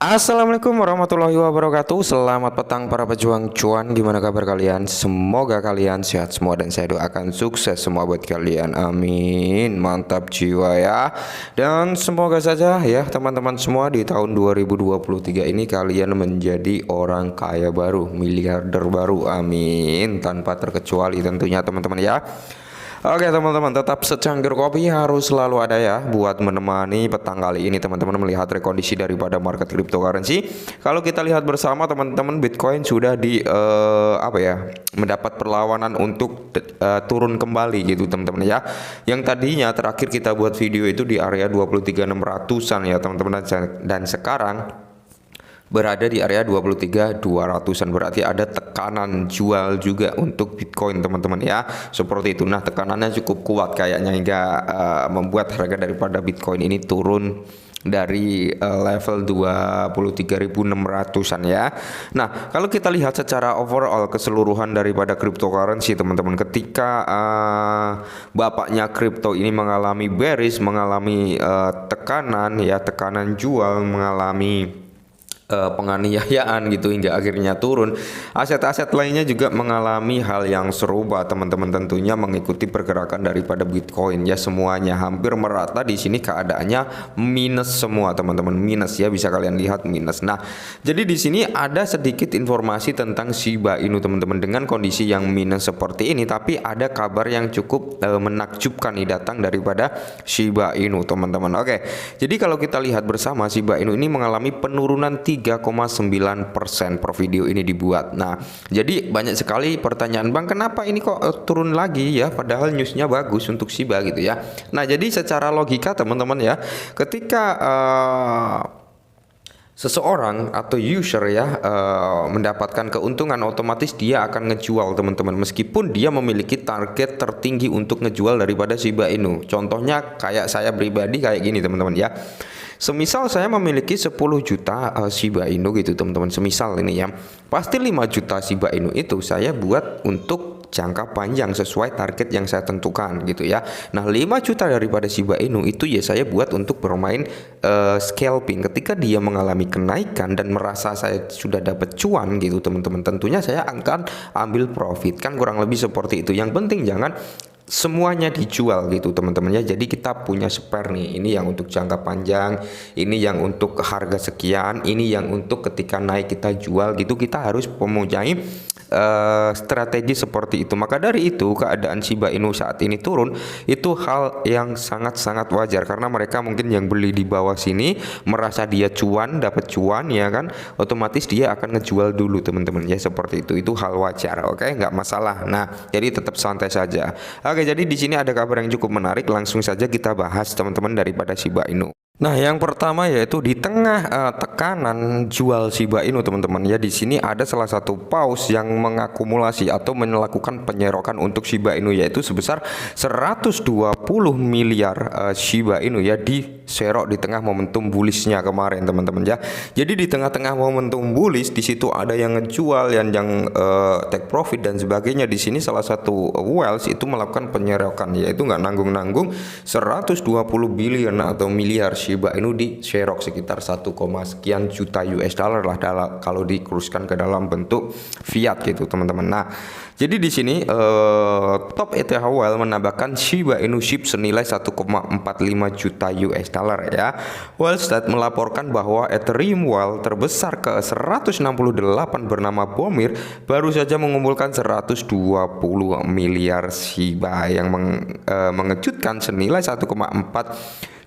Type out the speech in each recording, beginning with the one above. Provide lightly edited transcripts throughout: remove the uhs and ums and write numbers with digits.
Assalamualaikum warahmatullahi wabarakatuh. Selamat petang para pejuang cuan. Gimana kabar kalian? Semoga kalian sehat semua dan saya doakan sukses semua buat kalian. Amin. Mantap jiwa ya. Dan semoga saja ya teman-teman semua di tahun 2023 ini kalian menjadi orang kaya baru, miliarder baru. Amin. Tanpa terkecuali tentunya teman-teman ya. Oke teman-teman, tetap secangkir kopi harus selalu ada ya buat menemani petang kali ini teman-teman melihat rekondisi daripada market cryptocurrency. Kalau kita lihat bersama teman-teman, Bitcoin sudah mendapat perlawanan untuk turun kembali gitu teman-teman ya. Yang tadinya terakhir kita buat video itu di area 23.600-an ya teman-teman, dan sekarang berada di area 23.200-an, berarti ada tekanan jual juga untuk Bitcoin teman-teman ya, seperti itu. Nah, tekanannya cukup kuat kayaknya hingga membuat harga daripada Bitcoin ini turun dari level 23.600-an ya. Nah, kalau kita lihat secara overall keseluruhan daripada cryptocurrency teman-teman, ketika bapaknya kripto ini mengalami bearish, mengalami tekanan ya, tekanan jual, mengalami penganiayaan gitu hingga akhirnya turun. Aset-aset lainnya juga mengalami hal yang serupa teman-teman, tentunya mengikuti pergerakan daripada Bitcoin ya, semuanya hampir merata di sini keadaannya minus semua teman-teman, minus ya, bisa kalian lihat minus. Nah, jadi di sini ada sedikit informasi tentang Shiba Inu teman-teman, dengan kondisi yang minus seperti ini, tapi ada kabar yang cukup menakjubkan nih datang daripada Shiba Inu teman-teman. Oke, jadi kalau kita lihat bersama, Shiba Inu ini mengalami penurunan 3,9% per video ini dibuat. Nah, jadi banyak sekali pertanyaan, Bang, kenapa ini kok turun lagi ya, padahal newsnya bagus untuk Shiba gitu ya. Nah, jadi secara logika teman-teman ya, ketika seseorang atau user ya mendapatkan keuntungan, otomatis dia akan ngejual teman-teman, meskipun dia memiliki target tertinggi untuk ngejual daripada Shiba Inu. Contohnya kayak saya pribadi kayak gini teman-teman ya. Semisal saya memiliki 10 juta Shiba Inu gitu teman-teman, semisal ini ya, pasti 5 juta Shiba Inu itu saya buat untuk jangka panjang sesuai target yang saya tentukan gitu ya. Nah, 5 juta daripada Shiba Inu itu ya saya buat untuk bermain scalping. Ketika dia mengalami kenaikan dan merasa saya sudah dapat cuan gitu teman-teman, tentunya saya akan ambil profit, kan kurang lebih seperti itu. Yang penting jangan semuanya dijual gitu teman-teman ya. Jadi kita punya spare nih, ini yang untuk jangka panjang, ini yang untuk harga sekian, ini yang untuk ketika naik kita jual gitu. Kita harus mempunyai strategi seperti itu. Maka dari itu keadaan Shiba Inu saat ini turun itu hal yang sangat-sangat wajar, karena mereka mungkin yang beli di bawah sini merasa dia cuan, dapat cuan ya kan, otomatis dia akan ngejual dulu teman-teman ya, seperti itu hal wajar. Oke, nggak masalah. Nah, jadi tetap santai saja. Oke, jadi di sini ada kabar yang cukup menarik, langsung saja kita bahas teman-teman daripada Shiba Inu. Nah, yang pertama yaitu di tengah tekanan jual Shiba Inu teman-teman ya, di sini ada salah satu paus yang mengakumulasi atau melakukan penyerokan untuk Shiba Inu, yaitu sebesar 120 miliar Shiba Inu ya, diserok di tengah momentum bullishnya kemarin teman-teman ya. Jadi di tengah-tengah momentum bullish di situ ada yang ngejual, yang take profit dan sebagainya. Di sini salah satu whales itu melakukan penyerokan, yaitu nggak nanggung-nanggung 120 billion atau miliar Shiba Inu diserok sekitar 1, sekian juta US dollar lah kalau dikuruskan ke dalam bentuk fiat gitu teman-teman. Nah, jadi di sini Top ETH Whale menambahkan Shiba Inu SHIB senilai 1,45 juta US dollar ya. Wallstat melaporkan bahwa Ethereum Whale terbesar ke 168 bernama Bomir baru saja mengumpulkan 120 miliar Shiba yang mengejutkan senilai 1,4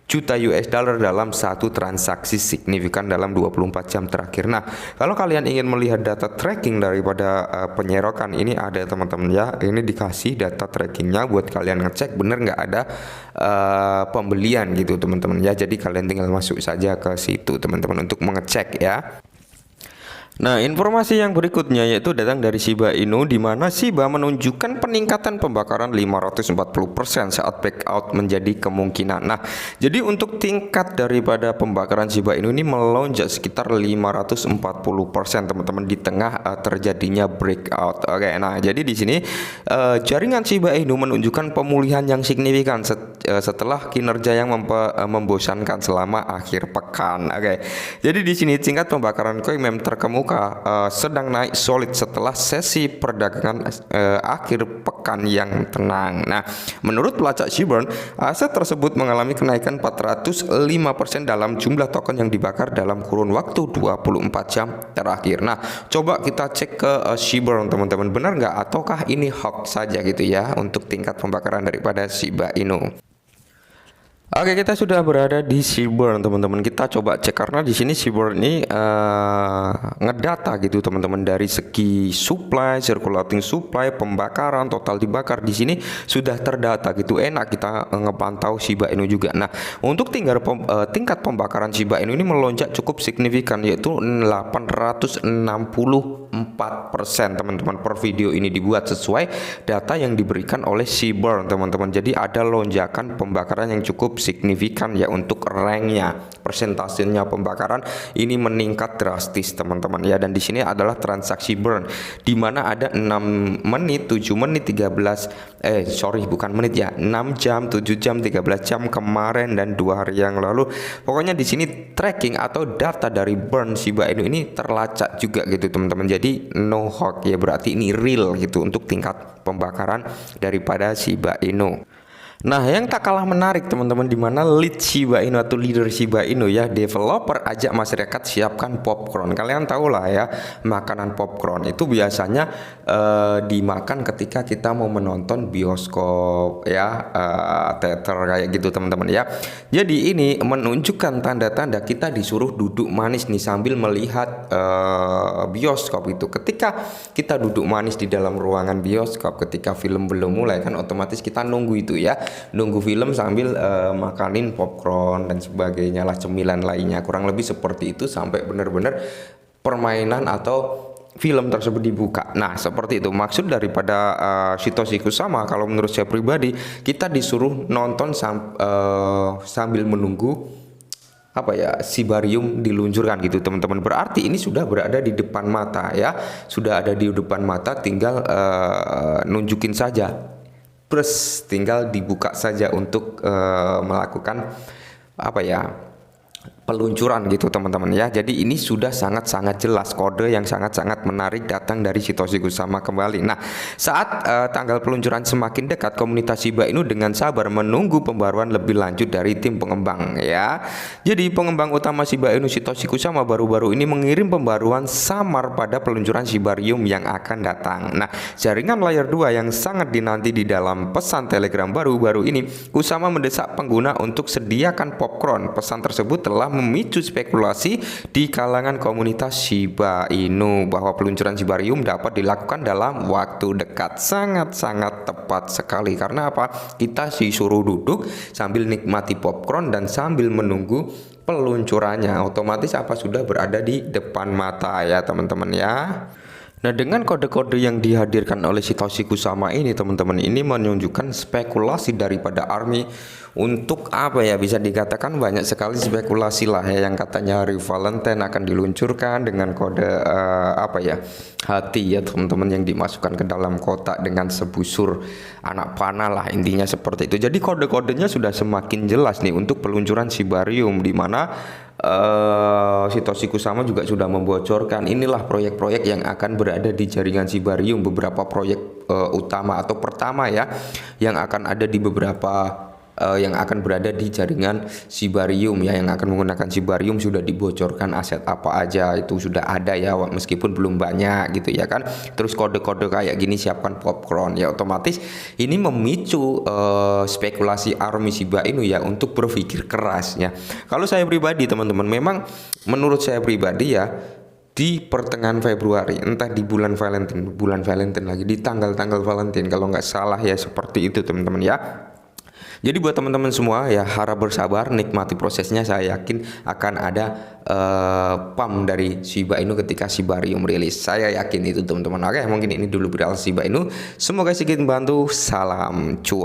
juta US dollar dalam satu transaksi signifikan dalam 24 jam terakhir. Nah, kalau kalian ingin melihat data tracking daripada penyerokan ini ada teman-teman ya, ini dikasih data trackingnya buat kalian ngecek bener nggak ada pembelian gitu teman-teman ya. Jadi kalian tinggal masuk saja ke situ teman-teman untuk mengecek ya. Nah, informasi yang berikutnya yaitu datang dari Shiba Inu, di mana Shiba menunjukkan peningkatan pembakaran 540% saat breakout menjadi kemungkinan. Nah, jadi untuk tingkat daripada pembakaran Shiba Inu ini melonjak sekitar 540% teman-teman di tengah terjadinya breakout. Oke, nah jadi di sini jaringan Shiba Inu menunjukkan pemulihan yang signifikan setelah kinerja yang membosankan selama akhir pekan. Oke. Jadi di sini tingkat pembakaran koin mem terkemuka sedang naik solid setelah sesi perdagangan akhir pekan yang tenang. Nah, menurut pelacak Seaborn, aset tersebut mengalami kenaikan 405% dalam jumlah token yang dibakar dalam kurun waktu 24 jam terakhir. Nah, coba kita cek ke Seaborn teman-teman, benar nggak ataukah ini hoax saja gitu ya untuk tingkat pembakaran daripada Shiba Inu. Oke, kita sudah berada di Seaborn teman-teman. Kita coba cek karena di sini Seaborn ini ngedata gitu teman-teman, dari segi supply, circulating supply, pembakaran, total dibakar di sini sudah terdata gitu. Enak kita ngepantau Shiba Inu juga. Nah, untuk tingkat pembakaran Shiba Inu ini melonjak cukup signifikan, yaitu 864% teman-teman per video ini dibuat sesuai data yang diberikan oleh Seaborn teman-teman. Jadi ada lonjakan pembakaran yang cukup signifikan ya untuk ranknya, persentasenya pembakaran ini meningkat drastis teman-teman ya. Dan di sini adalah transaksi burn di mana ada 6 menit, 7 menit, 13 bukan menit ya, 6 jam, 7 jam, 13 jam kemarin dan 2 hari yang lalu. Pokoknya di sini tracking atau data dari burn Shiba Inu ini terlacak juga gitu teman-teman. Jadi no hoax ya, berarti ini real gitu untuk tingkat pembakaran daripada Shiba Inu. Nah, yang tak kalah menarik teman-teman, di mana lead Shiba Inu atau leader Shiba Inu ya, developer ajak masyarakat siapkan popcorn. Kalian tahu lah ya, makanan popcorn itu biasanya dimakan ketika kita mau menonton bioskop ya, teater kayak gitu teman-teman ya. Jadi ini menunjukkan tanda-tanda kita disuruh duduk manis nih sambil melihat bioskop itu. Ketika kita duduk manis di dalam ruangan bioskop ketika film belum mulai kan otomatis kita nunggu itu ya, nunggu film sambil makanin popcorn dan sebagainya lah, cemilan lainnya, kurang lebih seperti itu sampai benar-benar permainan atau film tersebut dibuka. Nah, seperti itu maksud daripada Satoshi Kusama. Kalau menurut saya pribadi, kita disuruh nonton sambil menunggu Shibarium diluncurkan gitu teman-teman. Berarti ini sudah berada di depan mata ya, sudah ada di depan mata, tinggal nunjukin saja, tinggal dibuka saja untuk melakukan peluncuran gitu teman-teman ya. Jadi ini sudah sangat-sangat jelas, kode yang sangat-sangat menarik datang dari Satoshi Kusama kembali. Nah, saat tanggal peluncuran semakin dekat, komunitas Shiba Inu dengan sabar menunggu pembaruan lebih lanjut dari tim pengembang ya. Jadi pengembang utama Shiba Inu Satoshi Kusama baru-baru ini mengirim pembaruan samar pada peluncuran Shibarium yang akan datang. Nah, jaringan layer 2 yang sangat dinanti di dalam pesan Telegram baru-baru ini, Kusama mendesak pengguna untuk sediakan popcorn. Pesan tersebut telah memicu spekulasi di kalangan komunitas Shiba Inu bahwa peluncuran Shibarium dapat dilakukan dalam waktu dekat. Sangat-sangat tepat sekali. Karena apa? Kita disuruh duduk sambil nikmati popcorn dan sambil menunggu peluncurannya. Otomatis sudah berada di depan mata ya teman-teman ya. Nah, dengan kode-kode yang dihadirkan oleh Satoshi Kusama ini teman-teman, ini menunjukkan spekulasi daripada ARMY untuk bisa dikatakan banyak sekali spekulasi lah ya, yang katanya hari Valentine akan diluncurkan dengan kode hati ya teman-teman, yang dimasukkan ke dalam kotak dengan sebusur anak panah lah, intinya seperti itu. Jadi kode-kodenya sudah semakin jelas nih untuk peluncuran Shibarium, di mana Satoshi Kusama juga sudah membocorkan inilah proyek-proyek yang akan berada di jaringan Shibarium, beberapa proyek utama atau pertama ya yang akan ada di beberapa yang akan berada di jaringan Shibarium ya, yang akan menggunakan Shibarium sudah dibocorkan aset apa aja itu sudah ada ya, meskipun belum banyak gitu ya kan. Terus kode-kode kayak gini, siapkan popcorn ya, otomatis ini memicu spekulasi ARMY Shiba Inu ya untuk berpikir keras ya. Kalau saya pribadi teman-teman, memang menurut saya pribadi ya, di pertengahan Februari, entah di bulan Valentine lagi, di tanggal-tanggal Valentine kalau nggak salah ya, seperti itu teman-teman ya. Jadi buat teman-teman semua ya, harap bersabar, nikmati prosesnya. Saya yakin akan ada pump dari Shiba Inu ketika Shibarium rilis. Saya yakin itu teman-teman. Oke, mungkin ini dulu berita Shiba Inu. Semoga sedikit membantu. Salam cuan.